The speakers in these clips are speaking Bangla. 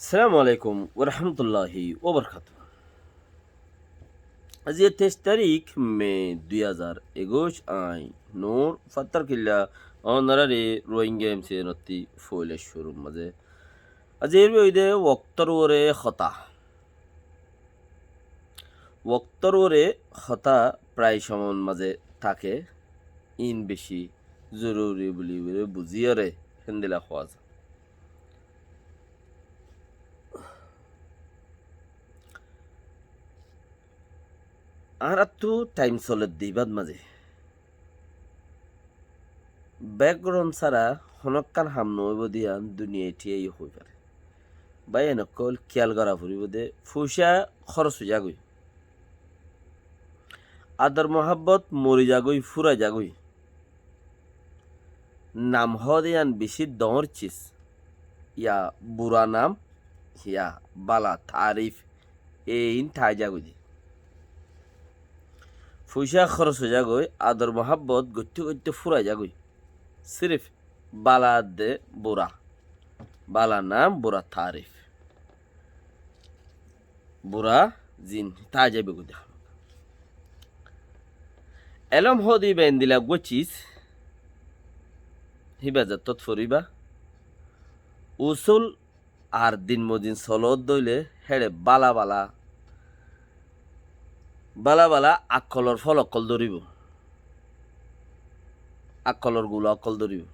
আসসালামু আলাইকুম ওরহমতুল্লাহি ওবরকাতু। আজি 23 তারিখ মে 2021 আই নোর ফাত্তার কিল্লা অনারারে রোহিঙ্গা এমসি নতি ফইলে শুরু মাঝে আজি এর ওইদে ওক্তর ওরে খতা প্রায় সমান মাঝে থাকে ইন বেশি জরুরি বলি বুঝিয়ারে হেন্দিলা খোয়া যায়। আর একটু টাইম চলে দিবাদ মাঝে ব্যাকগ্রাউন্ড ছাড়া হনকান হাম নইব দিয়ান দুনিয়া এটিয়াই হই পারে বাই এনেকল খেয়াল করা ফুরিব দে ফুসা খরচ হয়ে যাগই আদর মহাব্বত মরি যাগই ফুরা যাগই নাম হদিয়ান বেশি দর চিস ইয়া বুড়া নাম ইয়া বালা তারিফ এইন ঠাই যাগই দি ফুসা খরচ হয়ে যাগই আদর মহাব্বত গত্যে গত্যে ফুরা যাগই সিরিফ বালা দে বুড়া বালা নাম বুড়া তারিফ বুড়া জিন তা যাবে গুদা এলম হদি বেন্দিলা গচিস হিবা যত ফরিবা উসুল আর দিন মদিন সলত দইলে হেড়ে বালা বালা বালা বালা আকলর ফল অকল ধরিব আকলর গুলা অকল ধরিব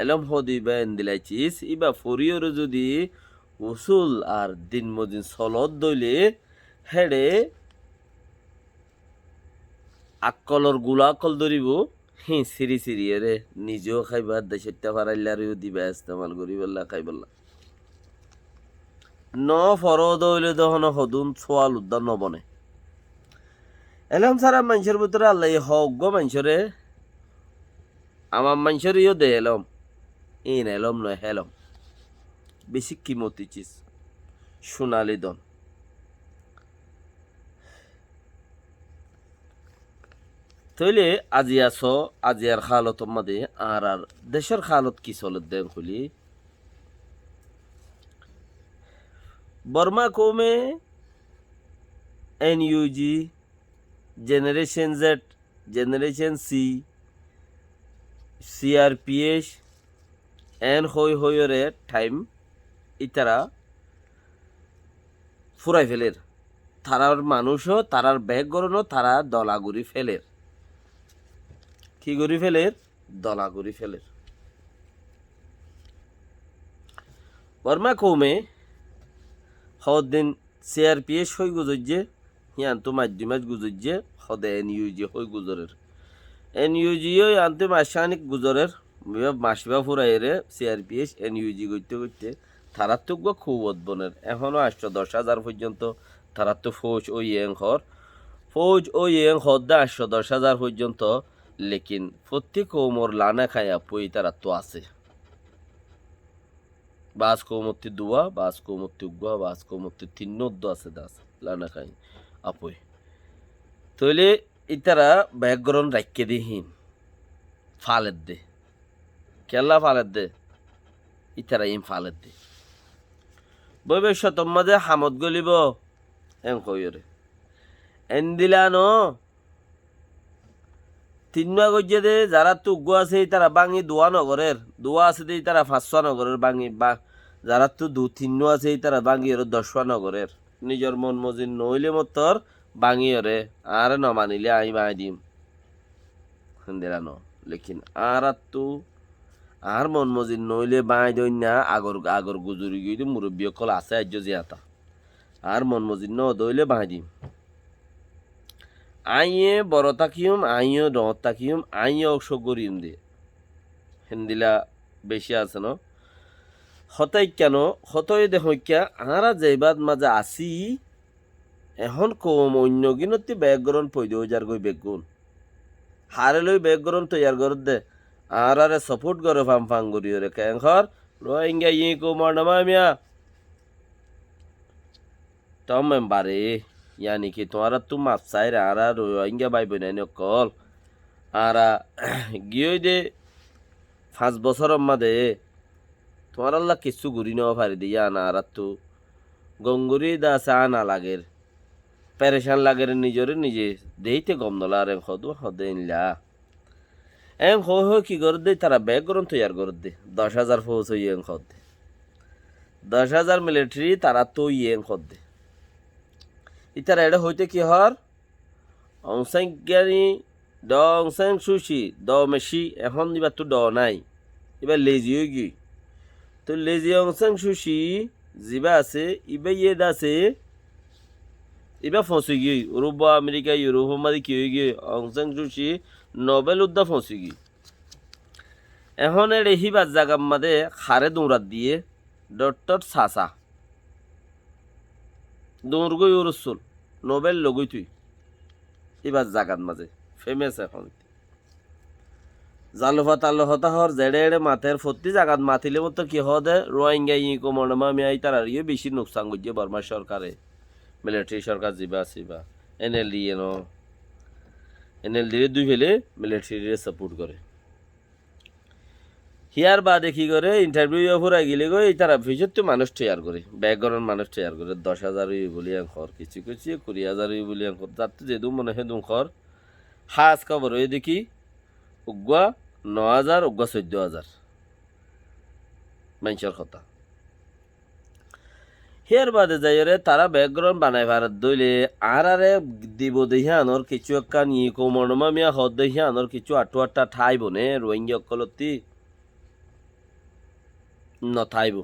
এলম হদি বেন্দিলাইছিস ইবা ফরিয়র যদি উসুল আর দিন মদিন সলত দইলে হেড়ে আকলর গুলা অকল ধরিব হি সিরি সিরি রে নিজেও খাইবার দেশেরটা ফারাইলারেও দিবা ইস্তেমাল করি বললা খাইবল্লা ন ফরদ হইলে তখন হদুন সোয়াল উদ্যান নবনে এলাম সারা মানুষের ভিতরে আল্লাহ হজ্ঞ মানুষরে আমার মানুষের ইও দে এলম ইন এলম নয় হেলম বেশি কিমতি চিজ সোনালি দন তইলে আজি আছো আজি আর খালত মাদে আর দেশের খালত কি চলত দেন খুলি বর্মা কৌমে এনইউজি জেনারেশন জেড জেনারেশন সি সিআরপিএস এন হইরে টাইম ইতারা ফুরাই ফেলের তারার মানুষও তারার ব্যাগ গরনো তারা দলাগুড়ি ফেলের কি গড়ি ফেলের দলাগুড়ি ফেলের বর্মা কৌমে হদিন সিআরপিএস হই গুজরছে হিয়ান্ত মাধ্যমাজ গুজরছে হদে এনইউজি হই গুজরের এনইউজিও আনতে মাসানিক গুজরের মাসিবা ফুরাইরে সিআরপিএস এনইউজি করতে করতে তারার তো খুব উদ্বনের এখনও 810,000 পর্যন্ত তারার তো ফৌজ ও ইয়েং হদ্দা 810,000 পর্যন্ত লেকিন প্রত্যেক কৌমর লানা খায়া পই তারা তো আছে বাস কৌমত্তি দুয়া বাস কৌমত্তি উগুয়া বাস কৌমত্তি তিন্নদ্দ আছে দাস লানা খাই আপই তইলে ইতারা ব্যাকগ্রাউন্ড রাখকে দিহীন ফালের দে কেল্লা ফালের দে ইতারা ইম ফালের দে ভবিষ্যৎ মাঝে হামত গলিব এন কইরে এন দিলানো তিনমা গজ্জে দে যারা তুগ্গ আছে তারা বাঙি দোয়া নগরের দোয়া আছে দে তারা 500 নগরের বাঙি বা যারা তো 2-3 আছে তারা বাঙি ওর 10 নগরের নিজের মন মজিন নইলে মতর বাঙি ওরে আর ন মানিলে আমি বাই দিম দিলানো লেকিন আর তো আর মন মজিন নইলে বাই দই না আগর গুজুরি গিয়ে মুরব্বী কল আছে আজ জিয়াতা আর মন মজিন ন দইলে বাই দিম আইয়ে বড় তাকিউম আইও ড তাকিউম আইও সগরিম দে হিন্দিলা বেশি আছে ন হতাই কেন হতই দেখা আরা যেবাদ মাঝে আসি এখন কম অন্য গিনতি ব্যাকগ্রাউন্ড পয়দে যার গই বেগুন হারে লই ব্যাকগ্রাউন্ড তৈয়ার করে দে আর আরে সাপোর্ট করে ফাং করি রে কেঙ্কর রোহিঙ্গা ই কো মারনামা মিয়া তম মেম্বারে यानी कि तुम्हारा तुम आपसाई आरा रोहिंग्या भाई बहन कल आरा গিয়ে দে 5 বছর মাদে তোমার আল্লাহ কিছু ঘুরি নেওয়া পারি দিয়া না আর তো গঙ্গুরি দা চা না লাগের পেরেশান লাগের নিজরে নিজে দেইতে গম দলা আর হদু হদে ইনলা কি করে দে তারা ব্যাকগ্রাউন্ড তৈয়ার করে দে 10,000 ফৌজ হই খদ দে 10,000 মিলিটারি তারা তো খদ দে ইতারা এটা হইতে কি হর অংসাজ্ঞানী ড অংসাং সুশি ড মেশি এখন এবার তো ড নাই এবার লেজি হয়ে গিয়ে তো লেজি অংসাং সুশি যিবা আছে ইবা ইয়েদ আছে এবার ফসে গিয়ে ইউরোপ বা আমেরিকা ইউরোপ মাঝে কি হয়ে গিয়ে অংসাং সুশি নোবেল উদ্দা ফসে গিয়ে এখন এর হিবার জাগার মাঝে খারে দৌড়াত দিয়ে ডট সাসা দৌড় গই ওরসুল নোবেল লগই তুই এবার জাগাত মাঝে ফেমাস এখন জালফা তাল্লহতা হর জেড়ে এড়ে মাথের ফত্তি জাগাত মাতিলে মতো কি হদে রোহিঙ্গা ই কোমরমা মিয়াই তার আর বেশি নোকসান করছে বর্মা সরকারে মিলিটারি সরকার যিবা আসিবা এনএলডি এনএলডি দুই ফেলে মিলিটারি সাপোর্ট করে হিয়ার বাদে কি করে ইন্টারভিউ ফুরাই গেলে গো তারা ভিজত মানুষ তৈয়ার করে ব্যাকগ্রাউন্ড মানুষ তৈয়ার করে 10,000 বলি খর কিছু কিছু 20,000 বলি খর তার তো যেদু মনে হয় দুম খর হাজ খবর হয়ে দেখি উগুয়া 9,000 উগুয়া 14,000 মানুষের কথা হিয়ার বাদে যাই রে তারা ব্যাকগ্রাউন্ড বানাই ভারত দইলে আর আরে দিব দেহিয়া আনর কিছু একটা নিয়ে কোমরমা মিয়া হদ দেহিয়া আনর কিছু আটুয়াটা ঠাই বনে রোহিঙ্গা কলতি নথাইব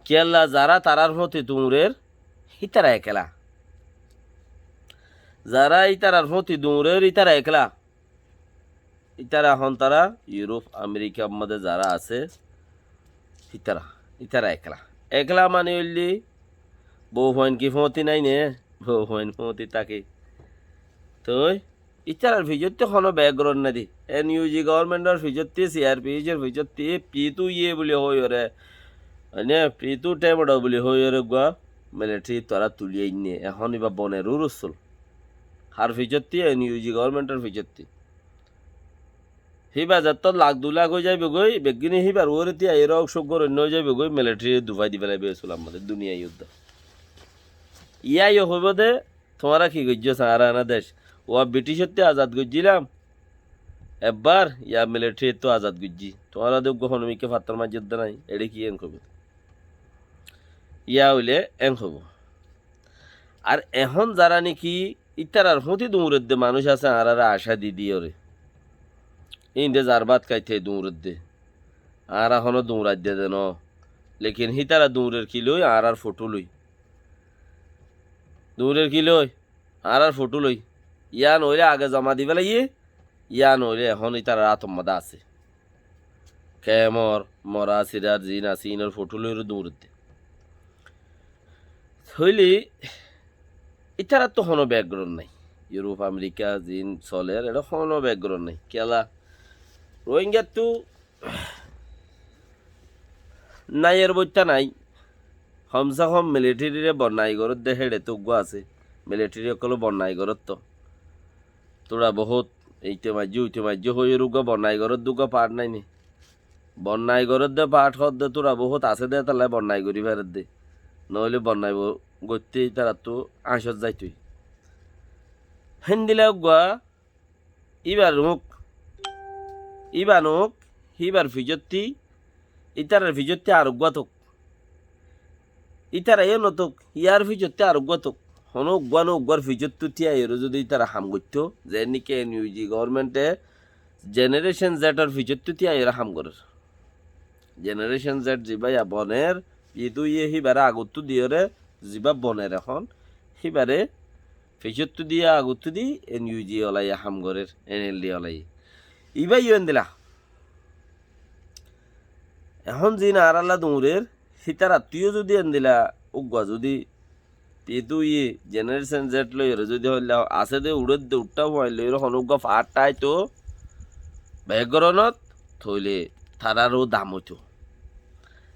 কেলা যারা তারার মতে তুমরের ইতারা একলা যারা ইতারার মতে দুমরের ইতারা একলা ইতারা এখন তারা ইউরোপ আমেরিকার মধ্যে যারা আছে ইতারা একলা একলা মানে হইলি বউ হইন কি ফমতি নাই নে বউ হইন ফমতি তাকে তো ইতারার ভিজতে কোনো ব্যাকগ্রাউন্ড না দি এনইউজি গভর্নমেন্টের ভিজতে সিআরপিএর ভিজতে পিতু বলে হই ওরে মানে পিতু টেমড় বলে হই ওরে গুয়া মিলিটারি তারা তুলিয়ে নিয়ে এখন এবার বনের রসুল হার ভিজতে এনইউজি গভর্নমেন্টের ভিজতে হিবা যত লাখ 2 লাখ হয়ে যাবে গই বেগিনি হিবার ওরে তিয়া এরা অসব করে নয় যাবে গই মিলিটারি দুবাই দি ফেলাইবে আসলাম আমাদের দুনিয়া যুদ্ধ ইয়াই হইব দে তোমরা কি গজ্জ সারা না দেশ ও ব্রিটিশতে আজাদ গজ্জিলাম একবার ইয়া মিলিটারি তো আজাদ গজ্জি তোমরা দেব গহনমিকে ফাত্তর মা যুদ্ধ নাই এডি কি এন কবে ইয়া হইলে এন হবো আর এখন যারা নাকি ইতারার হতি দৌড়ের দে মানুষ আছে আর আশা দি ওরে ইন্দে যার বাদ খাইতে দৌড়ের দে আর এখনো দৌড়াই দে দেন লেকিন হিতারা দৌড়ের কি লই আর ফটো লই দৌড়ের কি লই আর ফটো লই ইয়া নইলে আগে জমা দিবে লাগে ইয়া নইলে এখন ইতারা আতম্মাদা আছে কেমর মরা সিরার জিন আসিনের ফটো লই দৌড়ের দে হইলি ইতারা তো কোনো ব্যাকগ্রাউন্ড নাই ইউরোপ আমেরিকা জিন চলের এটা কোনো ব্যাকগ্রাউন্ড নাই কেলা রোহিঙ্গা তো নাই এর বইটা নাই কমসে কম মিলিটারিরে বন্যাই ঘরত দে হেড়ে তো আছে মিলিটারি সকলো বন্যাই ঘরত তো তোরা বহুত এইতে মাজ্য হয়ে রুগা বন্যাই ঘরত দুগা পাঠ নাই নি বন্যাই ঘরত দে পাঠ হত দে তোরা বহুত আছে দে তাহলে বন্যাই করি ফেরত দে নহলে বন্যাই গতি তারা তো আঁসত যাই তুই হেন দিলে গুয়া ইবার নোক হিবার ভিজতি ইতারার ভিজতে আরোগ্য তোক ইতারা এ নতক ইয়ার ভিজতে আরোগ্য তোক হনো গুয়ানো উগার ভিজত তিয়া এরো যদি তারা হাম করতো যে নিকে নিউজি গভর্নমেন্টে জেনারেশন জেটার ভিজত তিয়া এরা হাম করে জেনারেশন জেট যিবাই বনের ইদু ইয়ে হিবারে আগত দিয়রে যিবা বনের এখন হিবারে ভিজত দিয়া আগত দি এনইউজি ওলাই হাম করে এনএলডি ওলাই ইবাই ইউন দিলা এখন যি না আরাল্লা দৌড়ের সীতার আত্মীয় যদি এন দিলা উগুয়া যদি পেতু ইয়ে জেনারেশন জেট লই যদি হইলে আছে দে উড়ে দে উঠটা হইলে এরকম উগুয়া ফাটাই তো ব্যাকরণত থইলে তারারও দাম হইতো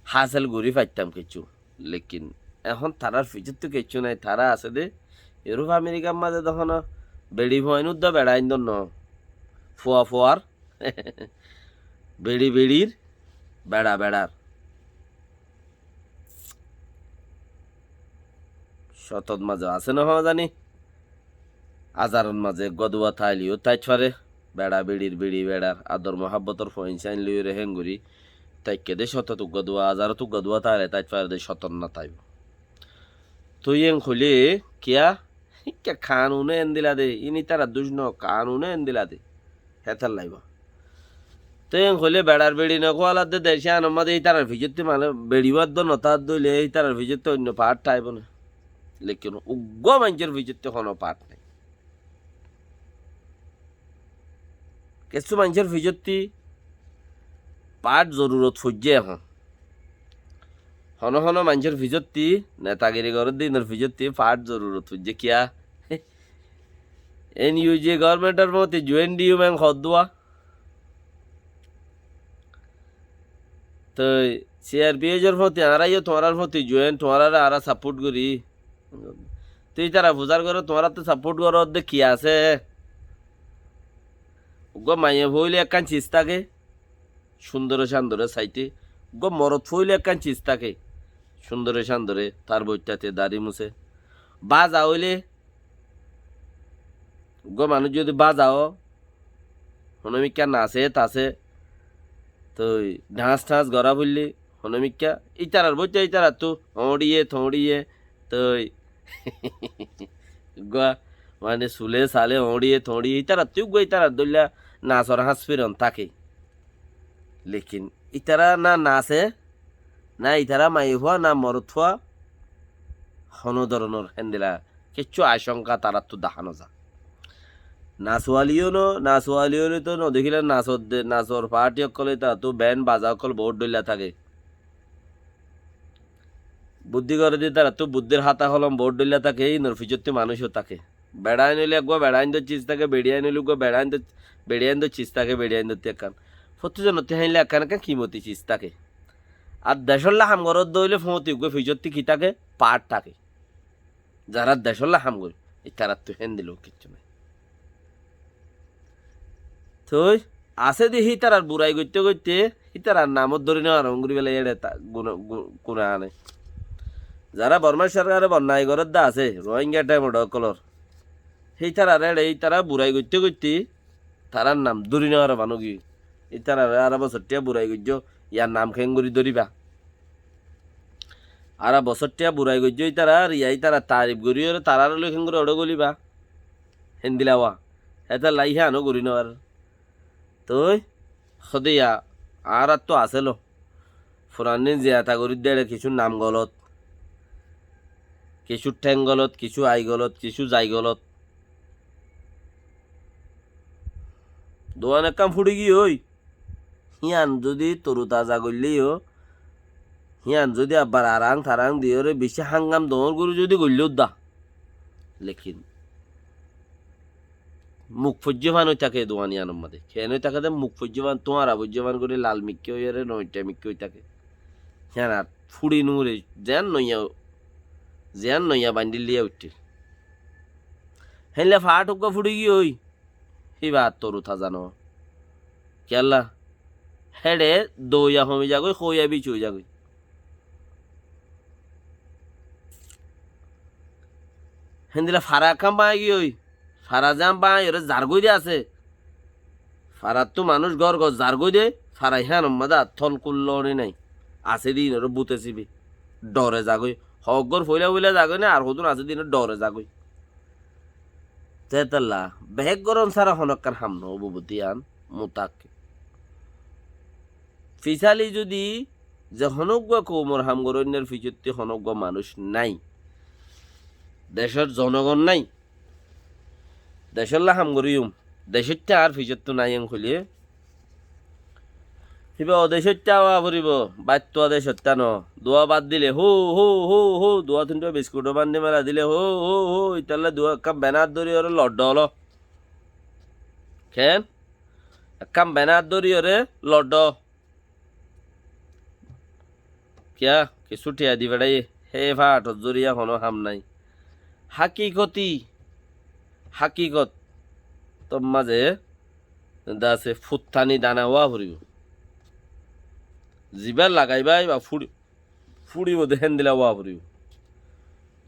হাসেল ঘুরি পাইতাম কিছু লেকিন এখন তারার ফিজত তো কিছু নাই তারা আছে দে ইউরোপ আমেরিকার মাঝে তখন বেড়ি ভয়ন উদ্দা বেড়াইন ন ফোয়ার বেড়ির বেড়ার শতত মাঝে আছে না হওয়া জানি আজারন মাঝে গদুয়া থাইলিও তাইচ পারে বিড়ি বেড়ার আদর মহাব্বতর ফইনসাইন লিও রে হেঙ্গুরি তাইকে দে শতত গদুয়া আজার তু গদুয়া তাইলে তাইচ পারে দে শতন না তাইব তুই এং খুলি কিয়া কে কানুনে এন দিলা দে ইনি তারা দুষ্ণ কানুনে এন দিলা দে হেতার লাইব তো এং খুলে বেড়ার বেড়ি নকোয়ালা দে দেশে আনমাদে এই তারার ভিজতে মানে বেড়িবার দ নতার দইলে এই তারার ভিজতে অন্য পাহাড় টাইব না লেকিন উগ্র মানুষের ভিজতে কোনো পাঠ নাই কিছু মানুষের ভিজতি পাঠ জরুরত ফুজে এখন হন হন মানুষের ভিজতি নেতাগিরি করার দিনের ভিজতি পাঠ জরুরত ফুজে কিয়া এন ইউজি গভর্নমেন্টের মতে জয়েন ডিউ ম্যাং হদুয়া তো সিআরপিএফের প্রতি আরাইও তোমার প্রতি জয়েন তোমার আরা সাপোর্ট করি তুই তারা বুঝার করো তোমার তো সাপোর্ট করো অর্ধেক কি আছে গো মাইয়ে ভইলে একখান চিজ থাকে সুন্দরে সান্দরে সাইতে গো মরদ ফইলে একখান চিজ থাকে সুন্দরে সান্দরে তার বইটাতে দাড়ি মুছে বাজা হইলে গো মানুষ যদি বাজাও হনমিকা নাচে তাছে তো ঢাঁস ঠাঁস গড়া বললি হনমিকা ইতারার বইটা ইতারা তো থড়িয়ে তো গা মানে চুলে চালে থড়িয়ে ইতারা তুই গো ইতারা দলিয়া নাচর হাঁস ফিরন থাকে লেকিন ইতারা না নাচে না ইতারা মাই হওয়া না মরত হওয়া হন ধরনের হেন্দিলা কিচ্ছু আশঙ্কা তারা তো দেখানো যা নাচোয়ালিও তো নদেখিলে নাচর পার্টি অকলে তারা তো ব্যান্ড বাজা অকল বহুত ডলিয়া থাকে বুদ্ধি করে দিয়ে তারা তো বুদ্ধির হাতা হলম বহুত ডলিয়া থাকে এই নরফিজতে মানুষও থাকে বেড়াই নইলে একবার বেড়াইন তো চিজ থাকে বেড়িয়াই নইলে বেড়িয়াইন তো চিজ থাকে বেড়িয়াইন তো একান প্রতিজন হাইলে একান একা কিমতি চিজ থাকে আর দেশল্লা হামগরত দইলে ফমতি উগ্র ফিজতি কি থাকে পাট থাকে যারা দেশল্লা হামগর এই তারা তো হেন দিল কিচ্ছু নাই তো আছে দেখি তার বুড়াই করতে তার নামত ধরে নেওয়া রঙ্গুরি বেলা এড়ে গুণা আনে যারা বর্মা সরকারের বন্যায় ঘরের দা আছে রোহিঙ্গা টাইম কলর সেই তারা রেড়ে এই তারা বুড়াই করতে তারার নাম ধরি নেওয়ার মানুষি এই তারা আর বছরটিয়া বুড়াই গজ্য ইয়ার নাম খেঙ্গুরি ধরিবা আর বছরটিয়া বুড়াই গজ্য এই তারা ইয়াই তারা তারিফ করি তারার লই খেঙ্গুরি অড় গলিবা হেন্দিলাওয়া এটা লাইহে আনো করি নেওয়ার তো সদিয়া আর তো আসেলো ফুরানি জিয়াতা করি দেড়ে কিছু নাম গলত কিছু ঠ্যাং গলত কিছু আই গলত কিছু যাই গলত দোয়ান কাম ফুড়ি গি ওই হিয়ান যদি তরু তাজা করলেও হিয়ান যদি আবার আরাং থারাং দিয়ে রে বেশি হাঙ্গাম দমর গরু যদি গড়লেও দা লেকিন মুখ ফজ্জমান হয়ে থাকে দোয়ানিয়ানোর মধ্যে খেয়ে নই থাকে মুখ ফজ্জমান তোমার আবজ্জমান করে লাল মিক্কি হয়ে রে নইটা মিক্কি হয়ে থাকে হ্যাঁ আর ফুড়ি নুরে যেন নইয়া বান্ডিল লিয়া উঠতে হেলে ফা টুকা ফুড়ি গি ওই সেই বা তরু থাজানো কেলা হেডে দইয়া হমি যাগই খইয়া বিচ হয়ে যাগই হেন্দিলা ফারা কাম পায় কি ওই ফারা জাম পায় ওরা জারগই দিয়ে আছে ফারার তো মানুষ ঘর জারগই দে ফারাই হ্যাঁ মাদা থল কুল্লনি নাই আছে দিন ওরা বুতে চিবি ডরে যাগই হগর ফইলা যাগই না আর হতুন আছে দিন ডরে যাগই তেতাল্লা বেগ গরম সারা হনকার হাম নবুতি আন মোতাক ফিসালি যদি যে হনজ্ঞ কৌমর হামগরণ্যের ফিচুত্তি হনজ্ঞ মানুষ নাই দেশের জনগণ নাই দেশের হামগরিউম দেশেরটা আর ফিচত্ত নাই খুলিয়ে হিবা অদেশরটা আওয়া ফুরিব বাত্য দেশরটা ন দোয়া বাদ দিলে হো হো হো হো দোয়া তিনটা বিস্কুট বান্ধি মেলা দিলে হো হো হো ইতালে দোয়া কাম ব্যানার ধরি ওরে লড্ড হলো কেন কাম ব্যানার ধরি ওরে লড্ড কিয়া কিছু টিয়া দি বেড়াই হে ভাট জরিয়া হনো হাম নাই হাকিকত তোর মাঝে দাসে ফুত্তানি দানা হওয়া ফুরিব জিবার লাগাইবাই বা ফুড়িব দে হেন দিলা ওয়া ফুরিব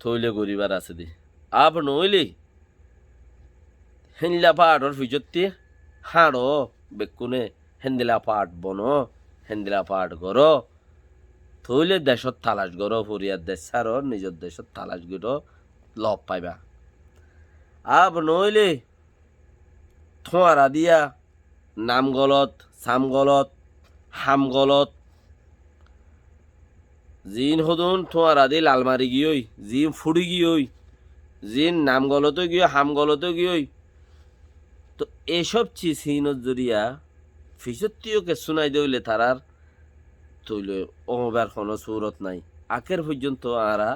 থইলে গরিবার আছে দি আপ নইলে হেনলা পাহাড়র ফিজত্তি হাড়ো বেকুনে হেন্দিলা পাহাড় বন হেন্দিলা পাহাড় গর থইলে দেশত তালাশ গর ফরিয়ার দেশ সার নিজের দেশত তালাশ গর লব পাইবা আপ নইলে থোয়ারা দিয়া নাম গলত সাম গলত হাম গলত জিন হদুন থোয়ারা দি লালমারি গিয়ই জিন ফুড়ি গিয়ই জিন নাম গলত গিয়ে হাম গলত গিয়ই তো এসব চিহ্নত জরিয়া ফিসত্তিওকে শুনাই দইলে তারার তৈলে অমবার কোনো সুরত নাই আখের পর্যন্ত আরা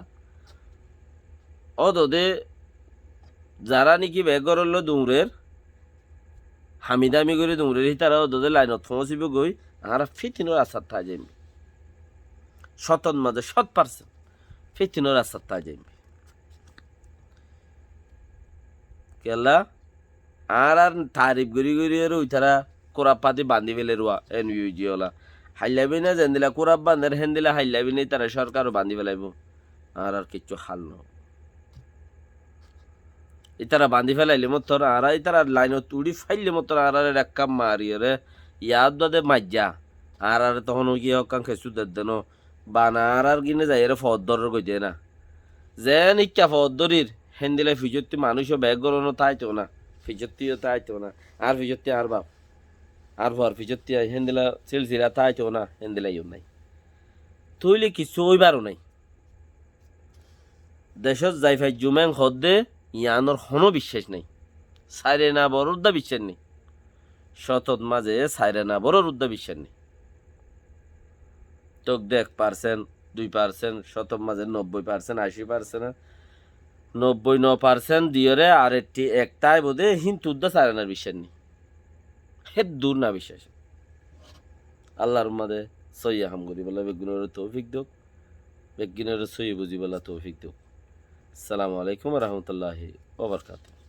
অদদে যারা নাকি বেগরল দৌড়ের হামিদামি করে দৌড়ের তারা অদদে লাইনত পৌঁছিব গই আরা ফিতিনোর আসার তা যাইবি শতন মাঝে 100% ফিতিনোর আসার তা যাইবি কেলা আর তারিফ গড়ি গড়ি আর ওই তারা কোরাপ পাতি বান্ধি ফেলে রুয়া এনইউজি ওলা হাইলাবি না যেন দিলা কোরাপ বান্ধের হেন দিলা হাইলাবি নেই তারা সরকারও বান্ধি ফেলাইব আর কিচ্ছু হাল ন ইতারা বান্ধি ফেলাইলে মতর আর ইতারা লাইনত তুড়ি ফাইলে মতর আর এক কাম মারি রে ইয়াদ দে মাজ্জা আর তখন গিয়ে হকাং খেসু দেন বানা আর কিনে যাই রে ফদ্দর কই দে না যেন ইচ্ছা ফদ্দরির হেন দিলে ফিজত্তি মানুষও ব্যাগ গরনো তাইতো না ফিজত্তিও তাইতো না আর ফিজত্তি আর বাপ আর ভর ফিজত্তি হেন দিলা সিলসিলা তাইতো না হেন দিলাইও নাই তৈলে কিছু ওইবারও নাই দেশত যাই ফাই জুমেং হদ্দে ইয়ানোর হনো বিশ্বাস নেই সাইরে না বড় উদ্দা বিশ্বাস নেই শতত মাঝে সাইরে না বড় উদ্দা বিশ্বাস নেই তোক দেখ 2% শতত মাঝে 90% 80% 99% দিয়রে আর একটাই বোধে হিন্দু উদ্দা সাইরে না বিশ্বাস নেই হে দূর না বিশ্বাস আল্লাহর মাঝে সইয়া হাম করি বলে বেগুনের তৌফিক দিক বেগুনের সই বুঝি বলা তৌফিক দিক আসসালামু আলাইকুম রহমতুল্লাহি ওয়া বারাকাতুহু